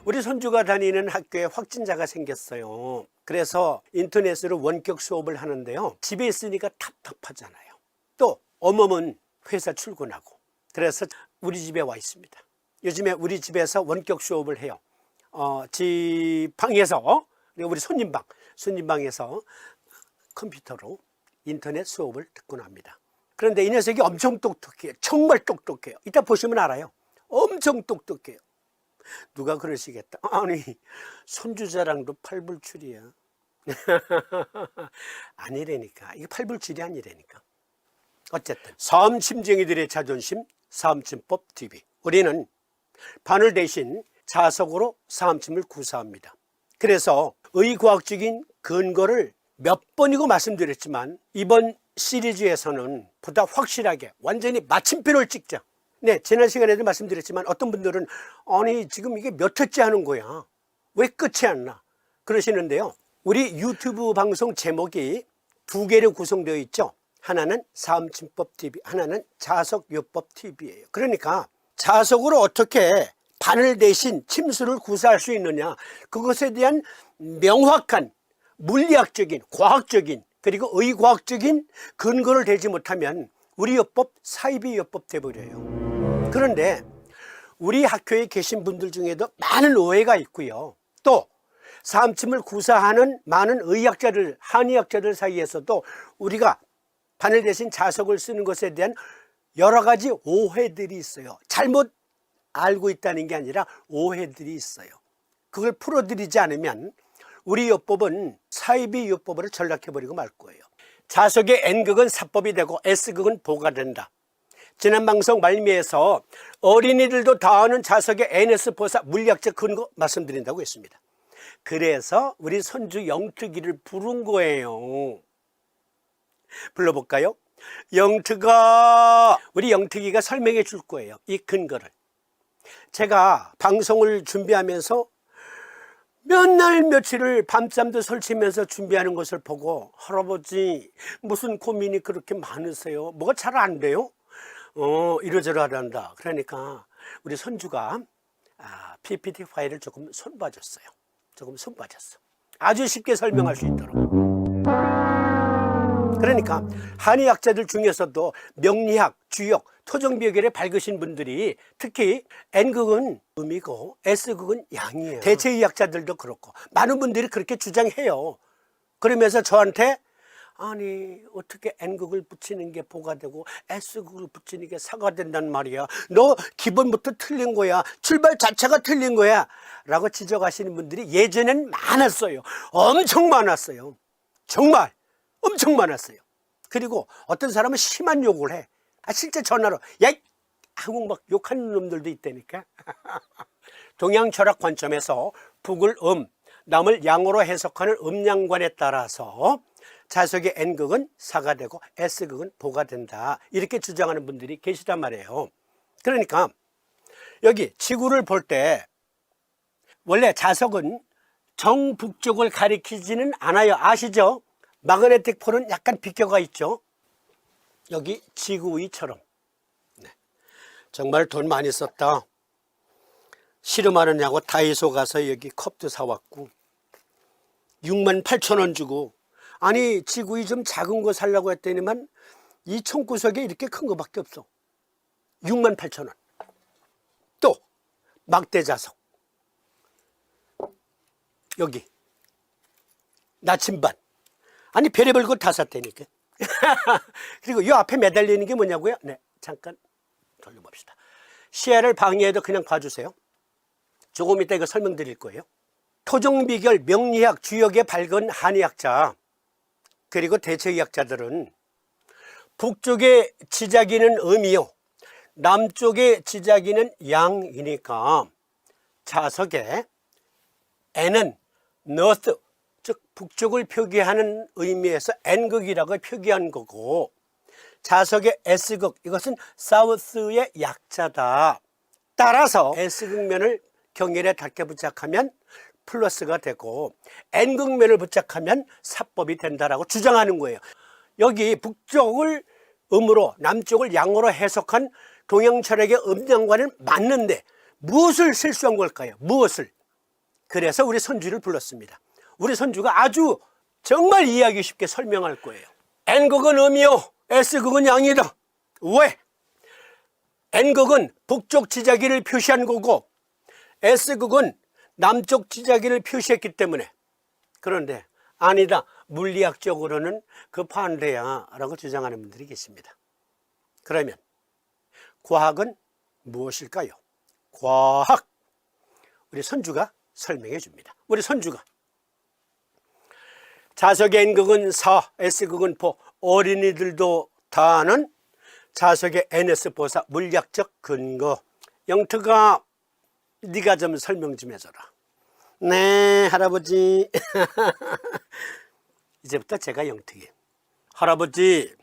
우리 손주가 다니는 학교에 확진자가 생겼어요. 그래서 인터넷으로 원격 수업을 하는데요. 집에 있으니까 답답하잖아요. 또 어멈은 회사 출근하고, 그래서 우리 집에 와 있습니다. 요즘에 우리 집에서 원격 수업을 해요. 집 방에서, 우리 손님방에서 컴퓨터로 인터넷 수업을 듣곤 합니다. 그런데 이 녀석이 엄청 똑똑해요. 정말 똑똑해요. 이따 보시면 알아요. 엄청 똑똑해요. 누가 그러시겠다. 아니, 손주 자랑도 팔불출이야. 아니라니까. 이게 팔불출이 아니라니까. 어쨌든 사음침쟁이들의 자존심, 사음침법 TV. 우리는 바늘 대신 자석으로 사음침을 구사합니다. 그래서 의과학적인 근거를 몇 번이고 말씀드렸지만 이번 시리즈에서는 보다 확실하게 완전히 마침표를 찍자. 네, 지난 시간에도 말씀드렸지만 어떤 분들은 아니 지금 이게 몇 회째 하는 거야, 왜 끝이 안 나, 그러시는데요. 우리 유튜브 방송 제목이 두 개로 구성되어 있죠. 하나는 사음침법 TV, 하나는 자석요법 TV예요. 그러니까 자석으로 어떻게 바늘 대신 침수를 구사할 수 있느냐, 그것에 대한 명확한 물리학적인, 과학적인, 그리고 의과학적인 근거를 대지 못하면 우리 요법 사이비요법 돼버려요. 그런데 우리 학교에 계신 분들 중에도 많은 오해가 있고요. 또 사음침을 구사하는 많은 의학자들, 한의학자들 사이에서도 우리가 바늘 대신 자석을 쓰는 것에 대한 여러 가지 오해들이 있어요. 잘못 알고 있다는 게 아니라 오해들이 있어요. 그걸 풀어드리지 않으면 우리 요법은 사이비 요법으로 전락해버리고 말 거예요. 자석의 N극은 사법이 되고 S극은 보가 된다. 지난 방송 말미에서 어린이들도 다 아는 자석의 NS 보사 물리학적 근거 말씀드린다고 했습니다. 그래서 우리 손주 영특이를 부른 거예요. 불러볼까요? 영특아. 우리 영특이가 설명해 줄 거예요, 이 근거를. 제가 방송을 준비하면서 몇 날 며칠을 밤잠도 설치면서 준비하는 것을 보고, 할아버지 무슨 고민이 그렇게 많으세요? 뭐가 잘 안 돼요? 이러저러하단다. 그러니까 우리 손주가 PPT 파일을 조금 손봐줬어요. 아주 쉽게 설명할 수 있도록. 그러니까 한의학자들 중에서도 명리학, 주역, 토종비결에 밝으신 분들이 특히 N극은 음이고 S극은 양이에요. 대체의학자들도 그렇고 많은 분들이 그렇게 주장해요. 그러면서 저한테 아니 어떻게 N극을 붙이는 게 보가 되고 S극을 붙이는 게 사가 된단 말이야, 너 기본부터 틀린 거야, 출발 자체가 틀린 거야 라고 지적하시는 분들이 예전엔 많았어요. 엄청 많았어요. 정말 엄청 많았어요. 그리고 어떤 사람은 심한 욕을 해. 실제 전화로 야 하고 막 욕하는 놈들도 있다니까. 동양 철학 관점에서 북을 남을 양으로 해석하는 음양관에 따라서 자석의 N극은 사가 되고 S극은 보가 된다, 이렇게 주장하는 분들이 계시단 말이에요. 그러니까 여기 지구를 볼 때 원래 자석은 정북쪽을 가리키지는 않아요. 아시죠? 마그네틱 폴은 약간 비껴가 있죠. 여기 지구위처럼. 네. 정말 돈 많이 썼다. 씨름하느냐고 다이소 가서 여기 컵도 사왔고 68,000원 주고, 아니 지구위 좀 작은 거 살려고 했더니만 이 총구석에 이렇게 큰 거밖에 없어. 68,000원. 또 막대자석 여기 나침반, 아니 별의별 거 다 샀다니까. 그리고 이 앞에 매달리는 게 뭐냐고요? 네, 잠깐 돌려봅시다. 시야를 방해해도 그냥 봐주세요. 조금 이따 이거 설명드릴 거예요. 토종비결, 명리학, 주역에 밝은 한의학자 그리고 대체의학자들은 북쪽에 지자기는 음이요, 남쪽에 지자기는 양이니까 자석에 N은 north, 즉 북쪽을 표기하는 의미에서 N극이라고 표기한 거고, 자석의 S극, 이것은 사우스의 약자다. 따라서 S극면을 경혈에 닿게 부착하면 플러스가 되고 N극면을 부착하면 사법이 된다라고 주장하는 거예요. 여기 북쪽을 음으로 남쪽을 양으로 해석한 동양 철학의 음양관은 맞는데 무엇을 실수한 걸까요? 무엇을? 그래서 우리 선주를 불렀습니다. 우리 선주가 아주 정말 이해하기 쉽게 설명할 거예요. N극은 음이요, S극은 양이다. 왜? N극은 북쪽 지자기를 표시한 거고 S극은 남쪽 지자기를 표시했기 때문에. 그런데 아니다, 물리학적으로는 그 반대야 라고 주장하는 분들이 계십니다. 그러면 과학은 무엇일까요? 과학, 우리 선주가 설명해 줍니다. 우리 선주가 자석의 N극은 4, S극은 4, 어린이들도 다 아는 자석의 NS4사 물리학적 근거. 영특아, 네가 좀 설명 좀 해줘라. 네, 할아버지. 이제부터 제가 영특이에요. 할아버지,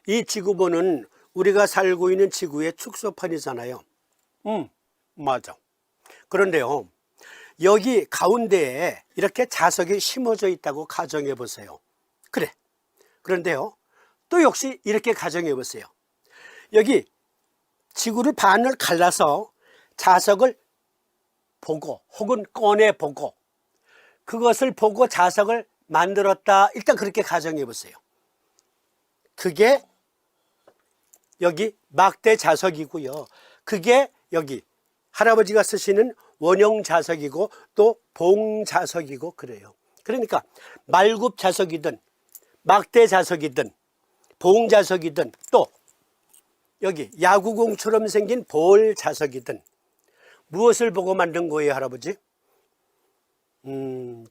이 지구본은 우리가 살고 있는 지구의 축소판이잖아요. 맞아. 그런데요, 여기 가운데에 이렇게 자석이 심어져 있다고 가정해 보세요. 그래. 그런데요, 또 역시 이렇게 가정해 보세요. 여기 지구를 반을 갈라서 자석을 보고 혹은 꺼내 보고 그것을 보고 자석을 만들었다. 일단 그렇게 가정해 보세요. 그게 여기 막대 자석이고요. 그게 여기 할아버지가 쓰시는 원형 자석이고 또 봉 자석이고 그래요. 그러니까 말굽 자석이든 막대 자석이든 봉 자석이든 또 여기 야구공처럼 생긴 볼 자석이든 무엇을 보고 만든 거예요, 할아버지?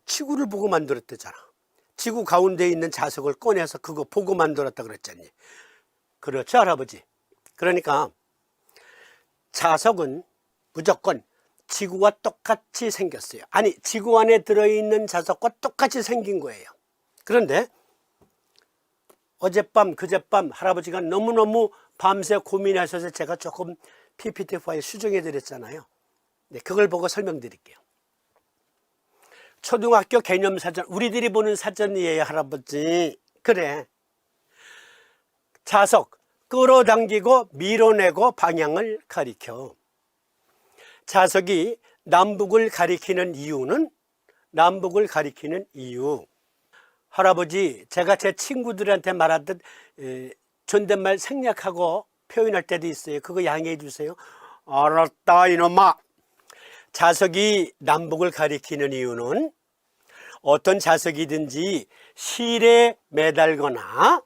지구를 보고 만들었대잖아. 지구 가운데 있는 자석을 꺼내서 그거 보고 만들었다 그랬잖니. 그렇죠, 할아버지? 그러니까 자석은 무조건 지구와 똑같이 생겼어요. 아니, 지구 안에 들어있는 자석과 똑같이 생긴 거예요. 그런데 어젯밤, 그젯밤 할아버지가 너무너무 밤새 고민하셔서 제가 조금 PPT 파일 수정해 드렸잖아요. 네, 그걸 보고 설명드릴게요. 초등학교 개념사전, 우리들이 보는 사전이에요, 할아버지. 그래. 자석, 끌어당기고 밀어내고 방향을 가리켜. 자석이 남북을 가리키는 이유는 남북을 가리키는 이유. 할아버지, 제가 제 친구들한테 말하듯 존댓말 생략하고 표현할 때도 있어요. 그거 양해해 주세요. 알았다, 이놈아. 자석이 남북을 가리키는 이유는 어떤 자석이든지 실에 매달거나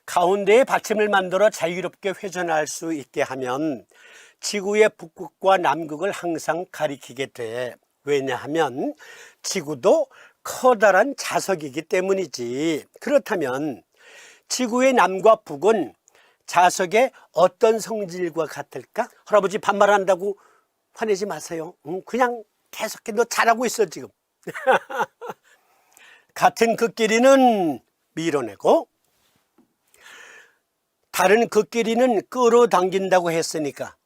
가운데에 받침을 만들어 자유롭게 회전할 수 있게 하면 지구의 북극과 남극을 항상 가리키게 돼. 왜냐하면 지구도 커다란 자석이기 때문이지. 그렇다면 지구의 남과 북은 자석의 어떤 성질과 같을까? 할아버지 반말한다고 화내지 마세요. 그냥 계속해. 너 잘하고 있어 지금. 같은 극끼리는 밀어내고 다른 극끼리는 끌어당긴다고 했으니까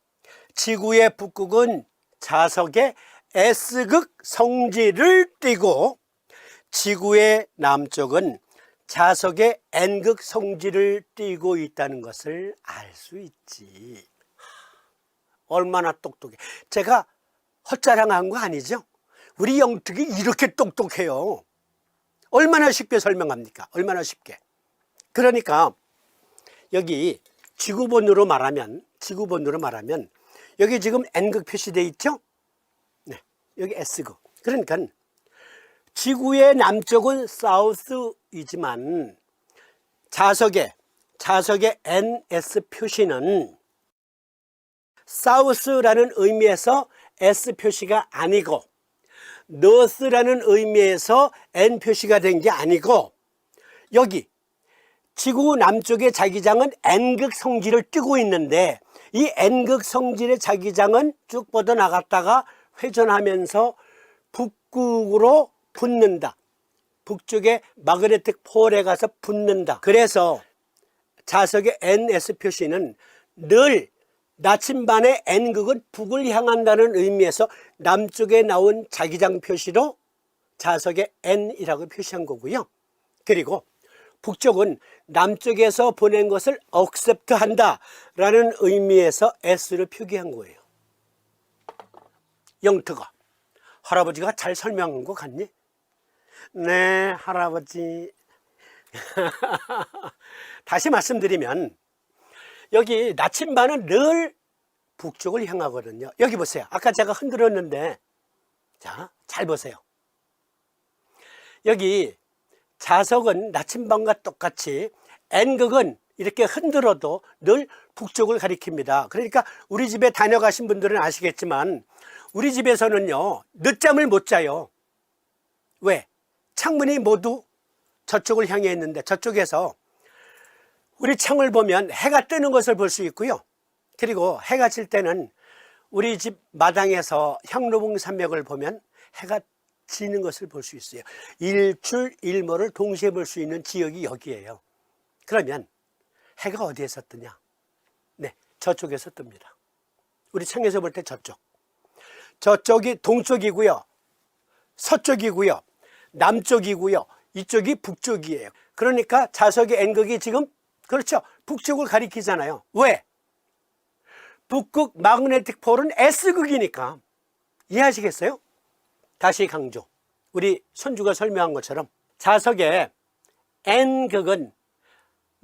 지구의 북극은 자석의 S극 성질을 띠고 지구의 남쪽은 자석의 N극 성질을 띠고 있다는 것을 알 수 있지. 얼마나 똑똑해. 제가 헛자랑한 거 아니죠? 우리 영특이 이렇게 똑똑해요. 얼마나 쉽게 설명합니까? 얼마나 쉽게. 그러니까 여기 지구본으로 말하면 여기 지금 N극 표시되어 있죠? 네, 여기 S극. 그러니까 지구의 남쪽은 사우스이지만 자석의 NS 표시는 사우스라는 의미에서 S 표시가 아니고 노스라는 의미에서 N 표시가 된 게 아니고 여기 지구 남쪽의 자기장은 N극 성질을 띠고 있는데 이 N극 성질의 자기장은 쭉 뻗어나갔다가 회전하면서 북극으로 붙는다. 북쪽의 마그네틱 폴에 가서 붙는다. 그래서 자석의 NS 표시는 늘 나침반의 N극은 북을 향한다는 의미에서 남쪽에 나온 자기장 표시로 자석의 N이라고 표시한 거고요. 그리고 북쪽은 남쪽에서 보낸 것을 억셉트 한다라는 의미에서 S를 표기한 거예요. 영특아, 할아버지가 잘 설명한 것 같니? 네, 할아버지. 다시 말씀드리면 여기 나침반은 늘 북쪽을 향하거든요. 여기 보세요. 아까 제가 흔들었는데, 자, 잘 보세요. 여기 자석은 나침반과 똑같이 N극은 이렇게 흔들어도 늘 북쪽을 가리킵니다. 그러니까 우리 집에 다녀가신 분들은 아시겠지만 우리 집에서는요, 늦잠을 못 자요. 왜? 창문이 모두 저쪽을 향해 있는데 저쪽에서 우리 창을 보면 해가 뜨는 것을 볼 수 있고요. 그리고 해가 질 때는 우리 집 마당에서 향로봉 산맥을 보면 해가 지는 것을 볼 수 있어요. 일출, 일모를 동시에 볼 수 있는 지역이 여기예요. 그러면 해가 어디에서 뜨냐? 네, 저쪽에서 뜹니다. 우리 창에서 볼 때 저쪽. 저쪽이 동쪽이고요. 서쪽이고요. 남쪽이고요. 이쪽이 북쪽이에요. 그러니까 자석의 N극이 지금 그렇죠. 북쪽을 가리키잖아요. 왜? 북극 마그네틱 폴은 S극이니까. 이해하시겠어요? 다시 강조. 우리 손주가 설명한 것처럼 자석의 N극은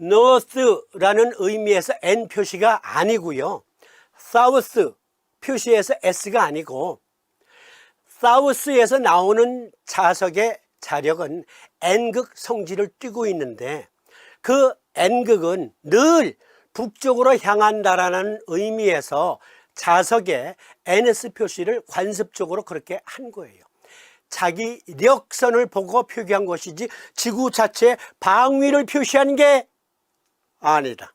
North라는 의미에서 N 표시가 아니고요. South 표시에서 S가 아니고 South에서 나오는 자석의 자력은 N극 성질을 띠고 있는데 그 N극은 늘 북쪽으로 향한다라는 의미에서 자석의 NS 표시를 관습적으로 그렇게 한 거예요. 자기 력선을 보고 표기한 것이지 지구 자체의 방위를 표시한 게 아니다.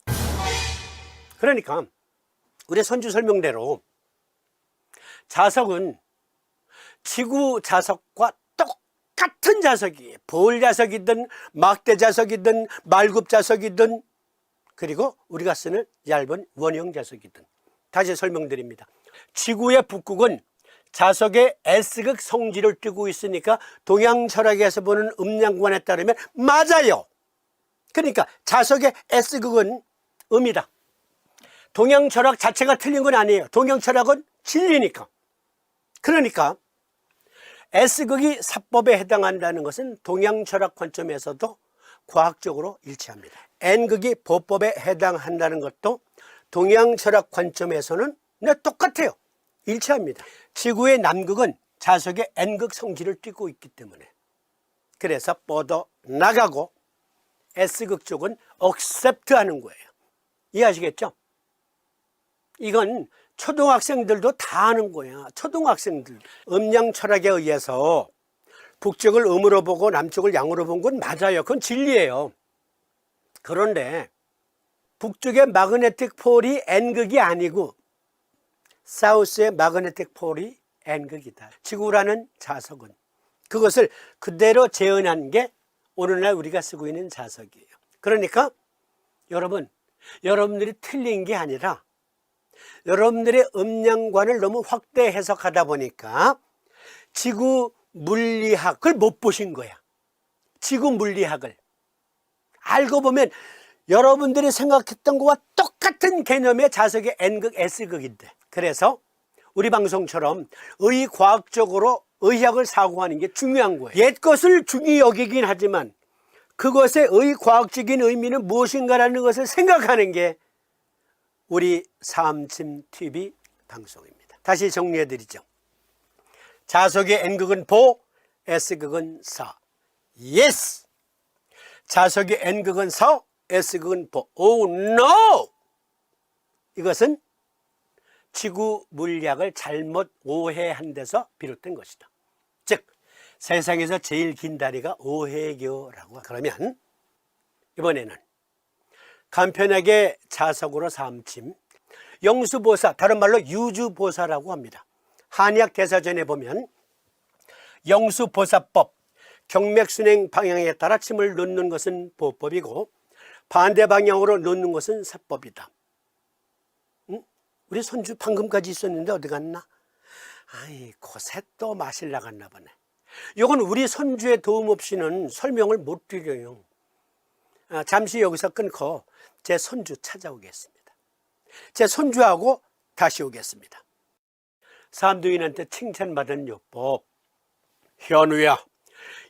그러니까 우리 손주 설명대로 자석은 지구 자석과 똑같은 자석이에요. 볼 자석이든 막대 자석이든 말굽 자석이든 그리고 우리가 쓰는 얇은 원형 자석이든. 다시 설명드립니다. 지구의 북극은 자석의 S극 성질을 띠고 있으니까 동양 철학에서 보는 음양관에 따르면 맞아요. 그러니까 자석의 S극은 음이다. 동양 철학 자체가 틀린 건 아니에요. 동양 철학은 진리니까. 그러니까 S극이 사법에 해당한다는 것은 동양 철학 관점에서도 과학적으로 일치합니다. N극이 보법에 해당한다는 것도 동양 철학 관점에서는 똑같아요. 일치합니다. 지구의 남극은 자석의 N극 성질을 띠고 있기 때문에 그래서 뻗어 나가고 S극 쪽은 accept 하는 거예요. 이해하시겠죠? 이건 초등학생들도 다 아는 거야. 초등학생들. 음양 철학에 의해서 북쪽을 음으로 보고 남쪽을 양으로 본 건 맞아요. 그건 진리예요. 그런데 북쪽의 마그네틱 폴이 N극이 아니고 사우스의 마그네틱 폴이 N극이다. 지구라는 자석은 그것을 그대로 재현한 게 오늘날 우리가 쓰고 있는 자석이에요. 그러니까 여러분들이 틀린 게 아니라 여러분들의 음양관을 너무 확대 해석하다 보니까 지구 물리학을 못 보신 거야. 지구 물리학을 알고 보면 여러분들이 생각했던 것과 똑같은 개념의 자석의 N극, S극인데 그래서 우리 방송처럼 의과학적으로 의학을 사고하는 게 중요한 거예요. 옛 것을 중히 여기긴 하지만 그것의 의과학적인 의미는 무엇인가라는 것을 생각하는 게 우리 사암침TV 방송입니다. 다시 정리해드리죠. 자석의 N극은 보, S극은 사. Yes! 자석의 N극은 사, S극은 보. Oh no! 이것은 지구 물리학을 잘못 오해한 데서 비롯된 것이다. 즉 세상에서 제일 긴 다리가 오해교라고. 그러면 이번에는 간편하게 자석으로 삼침, 영수보사, 다른 말로 유주보사라고 합니다. 한의학 대사전에 보면 영수보사법, 경맥순행 방향에 따라 침을 놓는 것은 보법이고 반대 방향으로 놓는 것은 사법이다. 우리 손주 방금까지 있었는데 어디 갔나? 아이, 곳에 또 마실 나갔나 보네. 이건 우리 손주의 도움 없이는 설명을 못 드려요. 잠시 여기서 끊고 제 손주 찾아오겠습니다. 제 손주하고 다시 오겠습니다. 사람들한테 칭찬받은 요법, 현우야,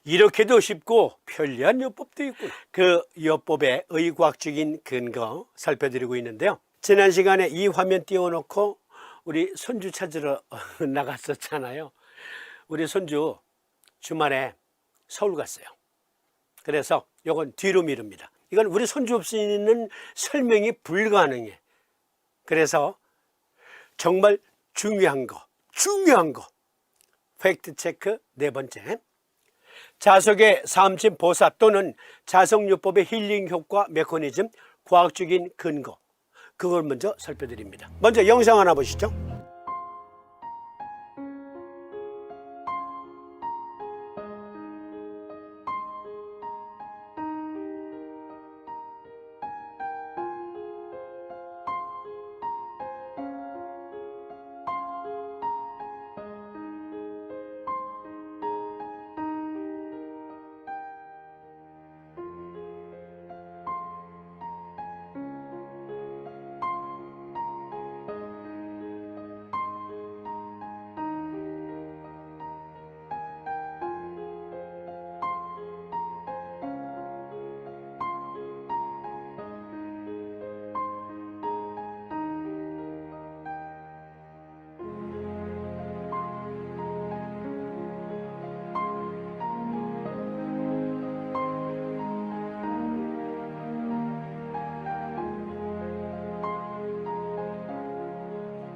이렇게도 쉽고 편리한 요법도 있구나. 그 요법의 의과학적인 근거 살펴드리고 있는데요. 지난 시간에 이 화면 띄워놓고 우리 손주 찾으러 나갔었잖아요. 우리 손주 주말에 서울 갔어요. 그래서 이건 뒤로 미룹니다. 이건 우리 손주 없이는 설명이 불가능해. 그래서 정말 중요한 거 팩트 체크 네 번째, 자석의 사암침 보사 또는 자석요법의 힐링 효과 메커니즘 과학적인 근거, 그걸 먼저 살펴드립니다. 먼저 영상 하나 보시죠.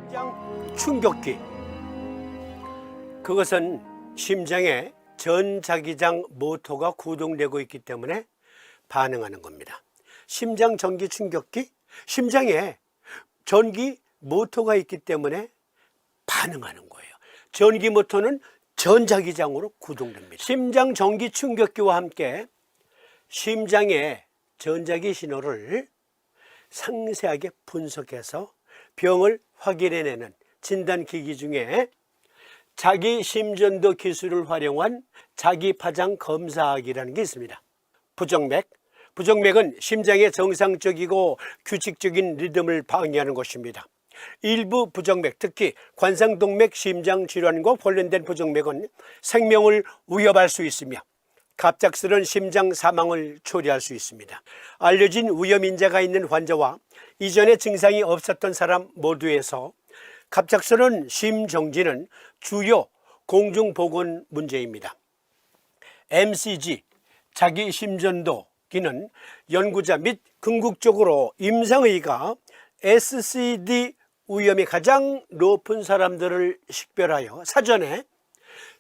심장 충격기, 그것은 심장에 전자기장 모터가 구동되고 있기 때문에 반응하는 겁니다. 심장 전기 충격기, 심장에 전기 모터가 있기 때문에 반응하는 거예요. 전기 모터는 전자기장으로 구동됩니다. 심장 전기 충격기와 함께 심장의 전자기 신호를 상세하게 분석해서 병을 확인해내는 진단기기 중에 자기심전도 기술을 활용한 자기파장 검사학이라는 게 있습니다. 부정맥은 심장의 정상적이고 규칙적인 리듬을 방해하는 것입니다. 일부 부정맥, 특히 관상동맥 심장질환과 관련된 부정맥은 생명을 위협할 수 있으며 갑작스러운 심장 사망을 초래할 수 있습니다. 알려진 위험인자가 있는 환자와 이전에 증상이 없었던 사람 모두에서 갑작스러운 심정지는 주요 공중보건 문제입니다. MCG, 자기심전도기는 연구자 및 궁극적으로 임상의가 SCD 위험이 가장 높은 사람들을 식별하여 사전에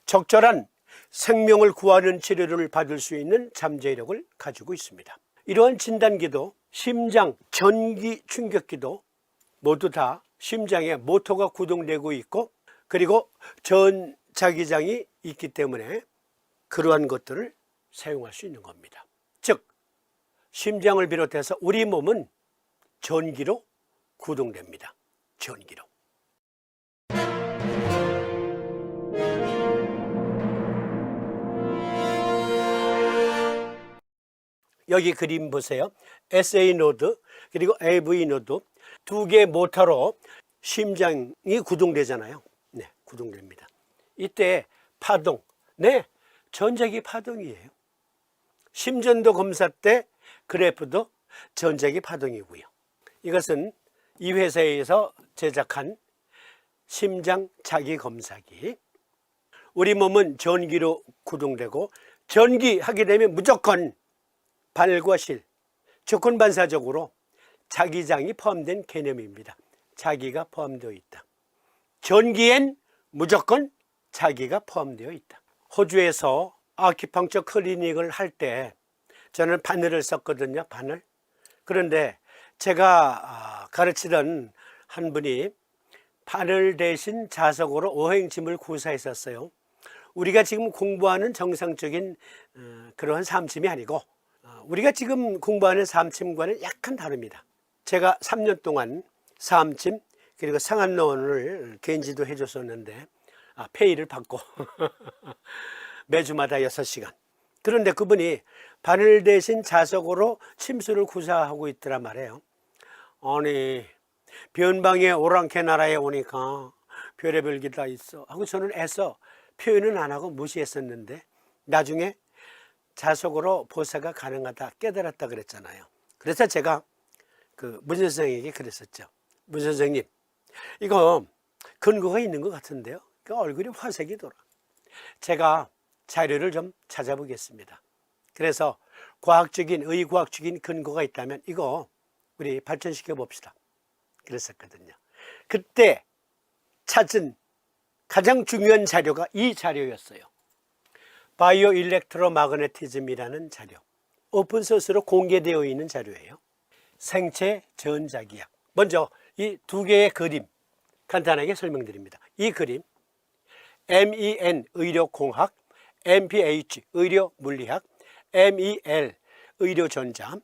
적절한 생명을 구하는 치료를 받을 수 있는 잠재력을 가지고 있습니다. 이러한 진단기도 심장 전기 충격기도 모두 다 심장에 모터가 구동되고 있고, 그리고 전자기장이 있기 때문에 그러한 것들을 사용할 수 있는 겁니다. 즉 심장을 비롯해서 우리 몸은 전기로 구동됩니다. 전기로. 여기 그림 보세요. SA 노드 그리고 AV 노드 두 개의 모터로 심장이 구동되잖아요. 네, 구동됩니다. 이때 파동, 네, 전자기 파동이에요. 심전도 검사 때 그래프도 전자기 파동이고요. 이것은 이 회사에서 제작한 심장 자기 검사기. 우리 몸은 전기로 구동되고, 전기하게 되면 무조건 발과 실, 조건반사적으로 자기장이 포함된 개념입니다. 자기가 포함되어 있다. 전기엔 무조건 자기가 포함되어 있다. 호주에서 아큐펑처 클리닉을 할 때 저는 바늘을 썼거든요. 바늘. 그런데 제가 가르치던 한 분이 바늘 대신 자석으로 오행침을 구사했었어요. 우리가 지금 공부하는 정상적인 그러한 사암침이 아니고, 우리가 지금 공부하는 사암침과는 약간 다릅니다. 제가 3년 동안 사암침 그리고 상한론을 개인지도 해줬었는데 페이를 받고 매주마다 6시간. 그런데 그분이 바늘 대신 자석으로 침수를 구사하고 있더란 말이에요. 아니, 변방의 오랑캐 나라에 오니까 별의별 게 다 있어 하고 저는 애써 표현은 안 하고 무시했었는데 나중에 자석으로 보사가 가능하다 깨달았다 그랬잖아요. 그래서 제가 그 문 선생에게 그랬었죠. 문 선생님, 이거 근거가 있는 것 같은데요. 그 얼굴이 화색이 돌아. 제가 자료를 좀 찾아보겠습니다. 그래서 의과학적인 근거가 있다면 이거 우리 발전시켜 봅시다. 그랬었거든요. 그때 찾은 가장 중요한 자료가 이 자료였어요. 바이오 일렉트로 마그네티즘이라는 자료. 오픈소스로 공개되어 있는 자료예요. 생체 전자기학. 먼저 이 두 개의 그림 간단하게 설명드립니다. 이 그림 MEN 의료공학, MPH 의료물리학, MEL 의료전자,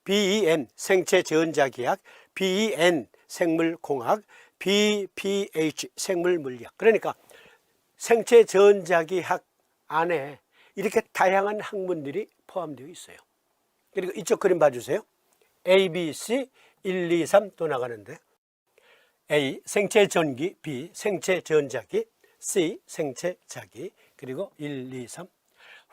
BEM 생체전자기학, BEN 생물공학, BPH 생물물리학. 그러니까 생체전자기학 안에 이렇게 다양한 학문들이 포함되어 있어요. 그리고 이쪽 그림 봐주세요. A, B, C 1, 2, 3 또 나가는데 A 생체전기, B 생체전자기, C 생체자기, 그리고 1, 2, 3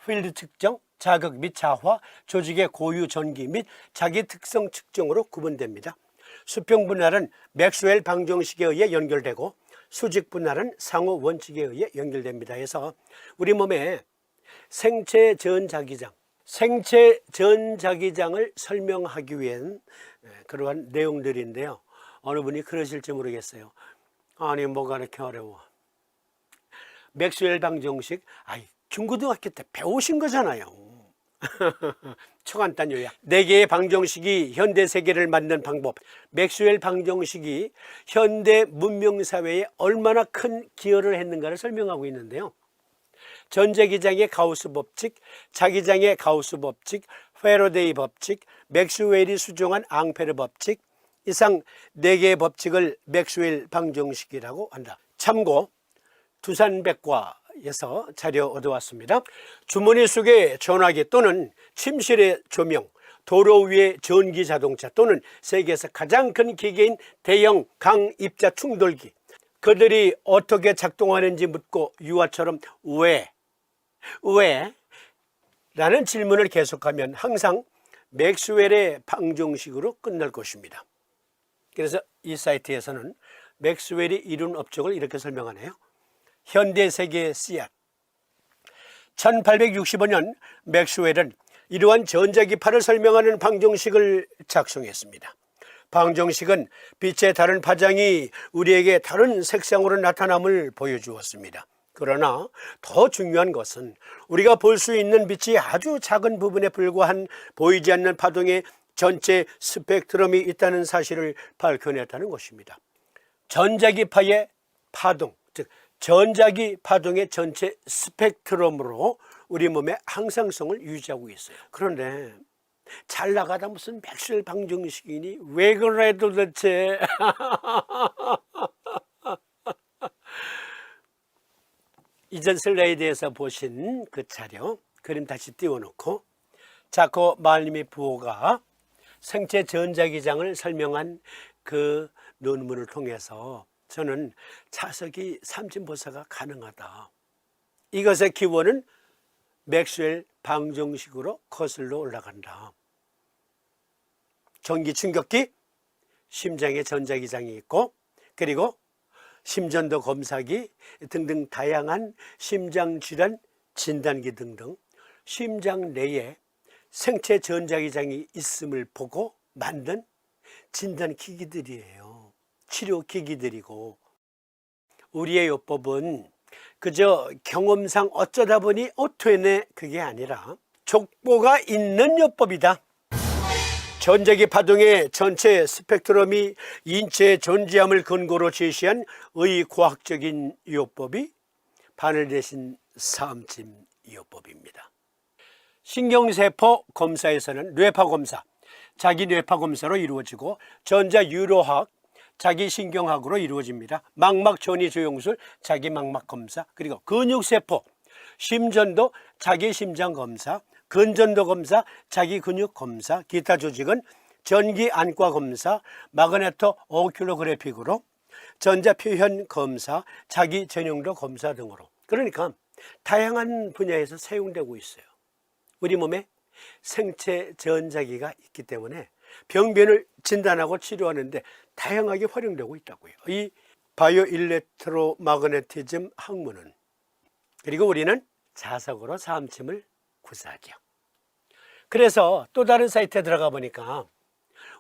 필드 측정, 자극 및 자화, 조직의 고유 전기 및 자기 특성 측정으로 구분됩니다. 수평 분할은 맥스웰 방정식에 의해 연결되고 수직 분할은 상호 원칙에 의해 연결됩니다. 해서 우리 몸의 생체 전자기장을 설명하기 위한 그러한 내용들인데요. 어느 분이 그러실지 모르겠어요. 아니 뭐가 이렇게 어려워. 맥스웰 방정식, 중고등학교 때 배우신 거잖아요. 초간단 요약. 4개의 방정식이 현대 세계를 만든 방법. 맥스웰 방정식이 현대 문명사회에 얼마나 큰 기여를 했는가를 설명하고 있는데요. 전자기장의 가우스 법칙, 자기장의 가우스 법칙, 패러데이 법칙, 맥스웰이 수정한 앙페르 법칙, 이상 4개의 법칙을 맥스웰 방정식이라고 한다. 참고 두산백과에서 자료 얻어왔습니다. 주머니 속에 전화기 또는 침실의 조명, 도로 위의 전기자동차 또는 세계에서 가장 큰 기계인 대형 강입자 충돌기. 그들이 어떻게 작동하는지 묻고 유아처럼 왜? 라는 질문을 계속하면 항상 맥스웰의 방정식으로 끝날 것입니다. 그래서 이 사이트에서는 맥스웰이 이룬 업적을 이렇게 설명하네요. 현대세계의 씨앗. 1865년 맥스웰은 이러한 전자기파를 설명하는 방정식을 작성했습니다. 방정식은 빛의 다른 파장이 우리에게 다른 색상으로 나타남을 보여주었습니다. 그러나 더 중요한 것은 우리가 볼 수 있는 빛이 아주 작은 부분에 불과한 보이지 않는 파동의 전체 스펙트럼이 있다는 사실을 밝혀냈다는 것입니다. 전자기파의 파동, 즉 전자기 파동의 전체 스펙트럼으로 우리 몸의 항상성을 유지하고 있어요. 그런데 잘 나가다 무슨 맥스웰 방정식이니 왜 그래 도대체. 이전 슬라이드에서 보신 그 자료 그림 다시 띄워놓고 자코 말리미 부호가 생체 전자기장을 설명한 그 논문을 통해서 저는 자석이 삼진보사가 가능하다. 이것의 기원은 맥스웰 방정식으로 거슬러 올라간다. 전기 충격기, 심장에 전자기장이 있고 그리고 심전도 검사기 등등 다양한 심장질환 진단기 등등 심장 내에 생체 전자기장이 있음을 보고 만든 진단기기들이에요. 치료기기들이고 우리의 요법은 그저 경험상 어쩌다 보니 되네 그게 아니라 족보가 있는 요법이다. 전자기 파동의 전체 스펙트럼이 인체의 존재함을 근거로 제시한 의과학적인 요법이 바늘 대신 사음침 요법입니다. 신경세포 검사에서는 뇌파검사, 자기 뇌파검사로 이루어지고 전자유로학, 자기 신경학으로 이루어집니다. 망막 전이 조영술, 자기 망막 검사, 그리고 근육세포, 심전도, 자기 심장 검사, 근전도 검사, 자기 근육 검사, 기타 조직은 전기 안과 검사, 마그네토 오큘로그래픽으로 전자 표현 검사, 자기 전용도 검사 등으로. 그러니까 다양한 분야에서 사용되고 있어요. 우리 몸에 생체 전자기가 있기 때문에 병변을 진단하고 치료하는데 다양하게 활용되고 있다고요. 이 바이오 일렉트로마그네티즘 학문은. 그리고 우리는 자석으로 사암침을 구사하죠. 그래서 또 다른 사이트에 들어가 보니까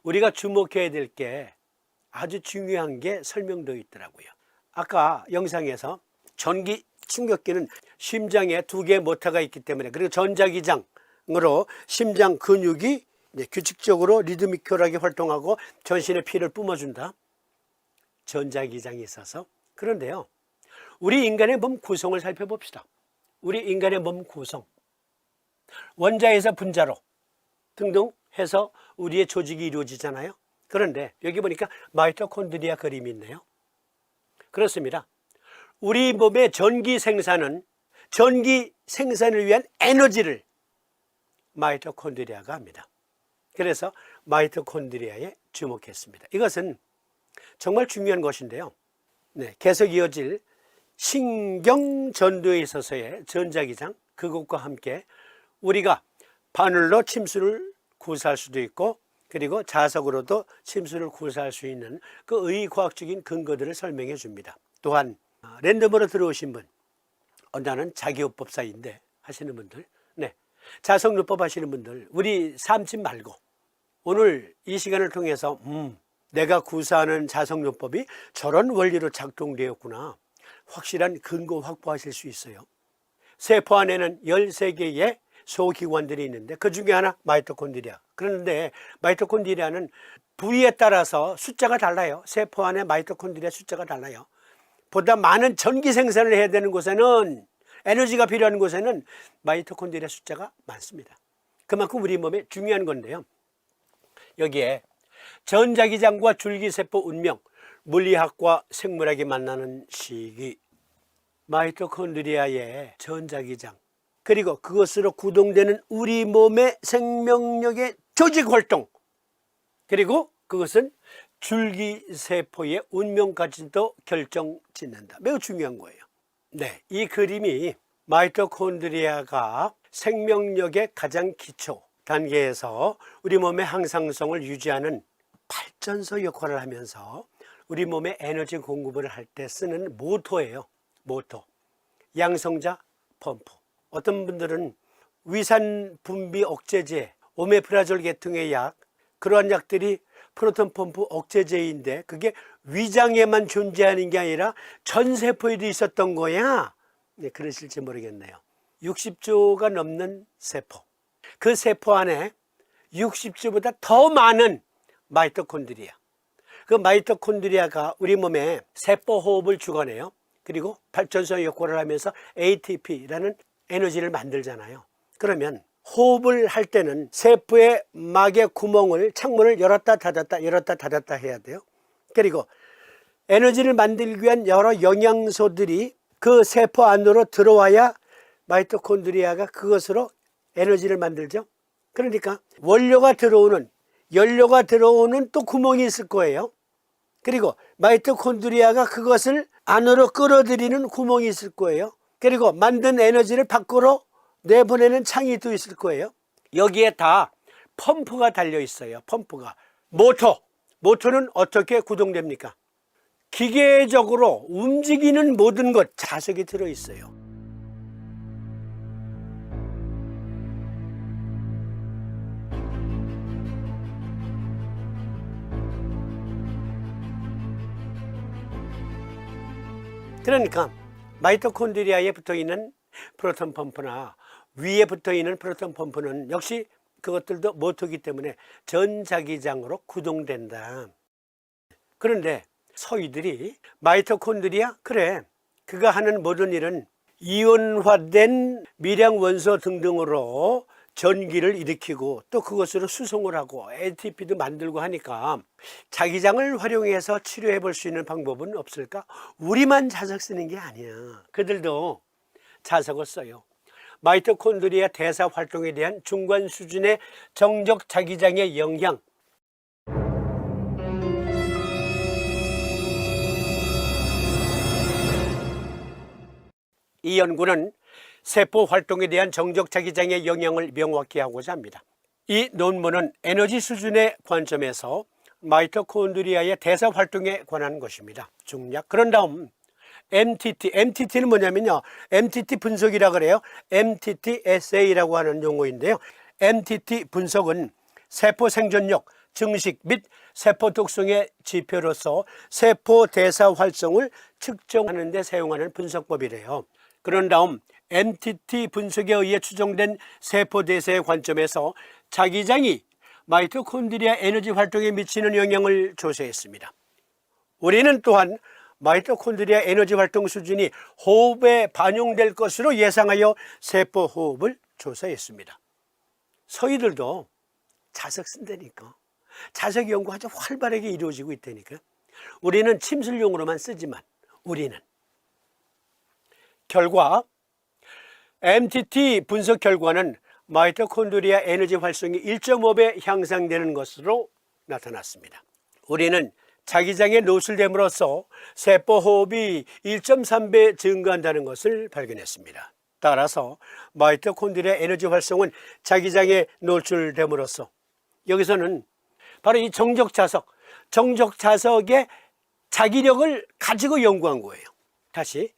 우리가 주목해야 될 게 아주 중요한 게 설명되어 있더라고요. 아까 영상에서 전기 충격기는 심장에 2개의 모터가 있기 때문에, 그리고 전자기장으로 심장 근육이 규칙적으로 리드미컬하게 활동하고 전신의 피를 뿜어준다. 전자기장이 있어서. 그런데요, 우리 인간의 몸 구성을 살펴봅시다. 우리 인간의 몸 구성, 원자에서 분자로 등등 해서 우리의 조직이 이루어지잖아요. 그런데 여기 보니까 마이토콘드리아 그림이 있네요. 그렇습니다. 우리 몸의 전기 생산을 위한 에너지를 마이토콘드리아가 합니다. 그래서 마이토콘드리아에 주목했습니다. 이것은 정말 중요한 것인데요. 계속 이어질 신경전도에 있어서의 전자기장, 그것과 함께 우리가 바늘로 침수를 구사할 수도 있고, 그리고 자석으로도 침수를 구사할 수 있는 그 의과학적인 근거들을 설명해 줍니다. 또한 랜덤으로 들어오신 분, 나는 자기요법사인데 하시는 분들, 자석요법 하시는 분들, 우리 사암침 말고 오늘 이 시간을 통해서 내가 구사하는 자석요법이 저런 원리로 작동되었구나, 확실한 근거 확보하실 수 있어요. 세포 안에는 13개의 소기관들이 있는데 그 중에 하나 마이토콘드리아. 그런데 마이토콘드리아는 부위에 따라서 숫자가 달라요. 세포 안에 마이토콘드리아 숫자가 달라요. 보다 많은 전기 생산을 해야 되는 곳에는, 에너지가 필요한 곳에는 마이토콘드리아 숫자가 많습니다. 그만큼 우리 몸에 중요한 건데요. 여기에 전자기장과 줄기세포 운명, 물리학과 생물학이 만나는 시기, 마이토콘드리아의 전자기장, 그리고 그것으로 구동되는 우리 몸의 생명력의 조직활동, 그리고 그것은 줄기세포의 운명까지도 결정짓는다. 매우 중요한 거예요. 이 그림이 마이토콘드리아가 생명력의 가장 기초 단계에서 우리 몸의 항상성을 유지하는 발전소 역할을 하면서 우리 몸에 에너지 공급을 할 때 쓰는 모터예요. 모터. 양성자 펌프. 어떤 분들은 위산 분비 억제제, 오메프라졸 계통의 약, 그러한 약들이 프로톤 펌프 억제제인데 그게 위장에만 존재하는 게 아니라 전 세포에도 있었던 거야. 그러실지 모르겠네요. 60조가 넘는 세포. 그 세포 안에 60조보다 더 많은 마이토콘드리아. 그 마이토콘드리아가 우리 몸에 세포 호흡을 주관해요. 그리고 발전소 역할을 하면서 ATP라는 에너지를 만들잖아요. 그러면 호흡을 할 때는 세포의 막의 구멍을, 창문을 열었다 닫았다 해야 돼요. 그리고 에너지를 만들기 위한 여러 영양소들이 그 세포 안으로 들어와야 마이토콘드리아가 그것으로 에너지를 만들죠. 그러니까 연료가 들어오는 또 구멍이 있을 거예요. 그리고 마이토콘드리아가 그것을 안으로 끌어들이는 구멍이 있을 거예요. 그리고 만든 에너지를 밖으로 내보내는 창이 또 있을 거예요. 여기에 다 펌프가 달려 있어요. 펌프가. 모터는 어떻게 구동됩니까? 기계적으로 움직이는 모든 것, 자석이 들어 있어요. 그러니까 마이토콘드리아에 붙어있는 프로톤 펌프나 위에 붙어있는 프로톤 펌프는 역시 그것들도 모터이기 때문에 전자기장으로 구동된다. 그런데 서희들이 마이토콘드리아, 그래, 그가 하는 모든 일은 이온화된 미량 원소 등등으로 전기를 일으키고 또 그것으로 수송을 하고 ATP도 만들고 하니까 자기장을 활용해서 치료해 볼 수 있는 방법은 없을까? 우리만 자석 쓰는 게 아니야. 그들도 자석을 써요. 마이토콘드리아 대사 활동에 대한 중간 수준의 정적 자기장의 영향, 이 연구는 세포 활동에 대한 정적 자기장의 영향을 명확히 하고자 합니다. 이 논문은 에너지 수준의 관점에서 마이토콘드리아의 대사 활동에 관한 것입니다. 중략. 그런 다음 MTT는 뭐냐면요, MTT 분석이라 그래요. MTT assa이라고 하는 용어인데요. MTT 분석은 세포 생존력, 증식 및 세포 독성의 지표로서 세포 대사 활성을 측정하는 데 사용하는 분석법이래요. 그런 다음 MTT 분석에 의해 추정된 세포 대사의 관점에서 자기장이 마이토콘드리아 에너지 활동에 미치는 영향을 조사했습니다. 우리는 또한 마이토콘드리아 에너지 활동 수준이 호흡에 반영될 것으로 예상하여 세포 호흡을 조사했습니다. 서희들도 자석 쓴다니까. 자석 연구 아주 활발하게 이루어지고 있다니까. 우리는 침술용으로만 쓰지만 우리는 결과 MTT 분석 결과는 마이토콘드리아 에너지 활성이 1.5배 향상되는 것으로 나타났습니다. 우리는 자기장에 노출됨으로써 세포 호흡이 1.3배 증가한다는 것을 발견했습니다. 따라서 마이토콘드리아 에너지 활성은 자기장에 노출됨으로써, 여기서는 바로 이 정적 자석의 자기력을 가지고 연구한 거예요. 다시,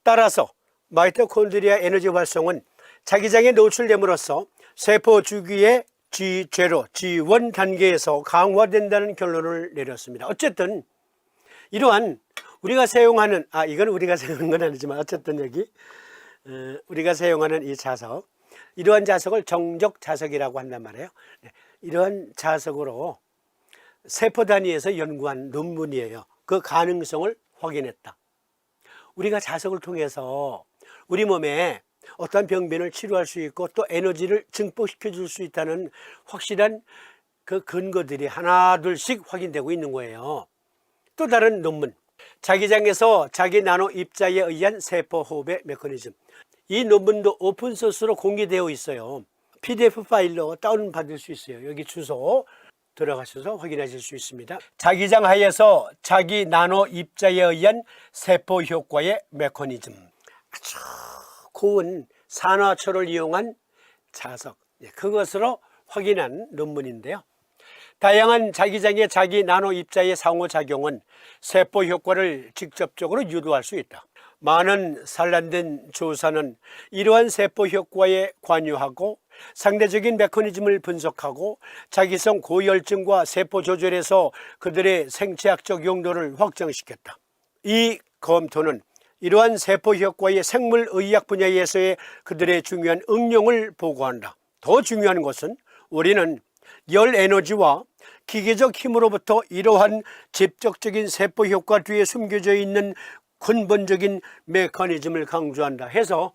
따라서 마이토콘드리아 에너지 활성은 자기장에 노출됨으로써 세포 주기의 G0, G1 단계에서 강화된다는 결론을 내렸습니다. 어쨌든 이러한 우리가 사용하는, 이건 우리가 사용하는 건 아니지만 어쨌든 여기 우리가 사용하는 이 자석, 이러한 자석을 정적 자석이라고 한단 말이에요. 이러한 자석으로 세포 단위에서 연구한 논문이에요. 그 가능성을 확인했다. 우리가 자석을 통해서 우리 몸에 어떤 병변을 치료할 수 있고 또 에너지를 증폭시켜 줄 수 있다는 확실한 그 근거들이 하나 둘씩 확인되고 있는 거예요. 또 다른 논문, 자기장에서 자기 나노 입자에 의한 세포 호흡의 메커니즘. 이 논문도 오픈소스로 공개되어 있어요. PDF 파일로 다운받을 수 있어요. 여기 주소 들어가셔서 확인하실 수 있습니다. 자기장 하에서 자기 나노 입자에 의한 세포 효과의 메커니즘. 아주 고운 산화초를 이용한 자석, 그것으로 확인한 논문인데요. 다양한 자기장의 자기 나노 입자의 상호작용은 세포 효과를 직접적으로 유도할 수 있다. 많은 산란된 조사는 이러한 세포 효과에 관여하고 상대적인 메커니즘을 분석하고 자기성 고혈증과 세포 조절에서 그들의 생체학적 용도를 확정시켰다. 이 검토는 이러한 세포 효과의 생물의학 분야에서의 그들의 중요한 응용을 보고한다. 더 중요한 것은 우리는 열 에너지와 기계적 힘으로부터 이러한 직접적인 세포 효과 뒤에 숨겨져 있는 근본적인 메커니즘을 강조한다 해서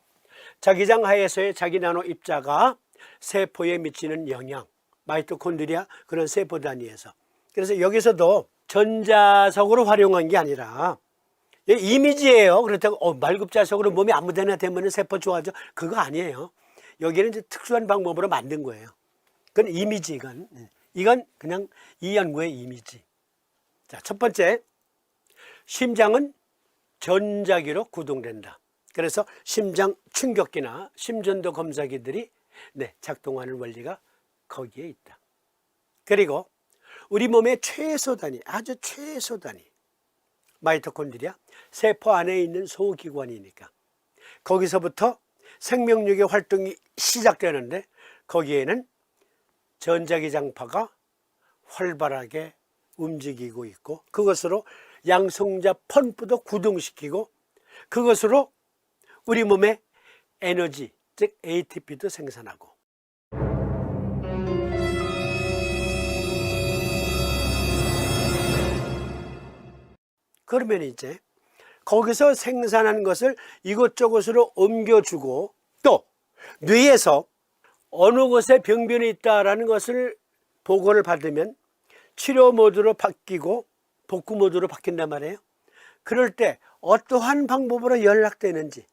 자기장 하에서의 자기 나노 입자가 세포에 미치는 영향, 마이토콘드리아 그런 세포 단위에서, 그래서 여기서도 전자석으로 활용한 게 아니라 이미지예요. 그렇다고 말급자석으로 몸에 아무데나 대면 세포 좋아져, 그거 아니에요. 여기는 이제 특수한 방법으로 만든 거예요. 그건 이미지, 이건 그냥 이 연구의 이미지. 자, 첫 번째, 심장은 전자기로 구동된다. 그래서 심장 충격기나 심전도 검사기들이 작동하는 원리가 거기에 있다. 그리고 우리 몸의 최소 단위, 아주 최소 단위, 마이토콘드리아, 세포 안에 있는 소기관이니까 거기서부터 생명력의 활동이 시작되는데 거기에는 전자기장파가 활발하게 움직이고 있고 그것으로 양성자 펌프도 구동시키고 그것으로 우리 몸의 에너지, 즉 ATP도 생산하고. 그러면 이제 거기서 생산한 것을 이곳저곳으로 옮겨주고 또 뇌에서 어느 곳에 병변이 있다라는 것을 보고를 받으면 치료 모드로 바뀌고 복구 모드로 바뀐단 말이에요. 그럴 때 어떠한 방법으로 연락되는지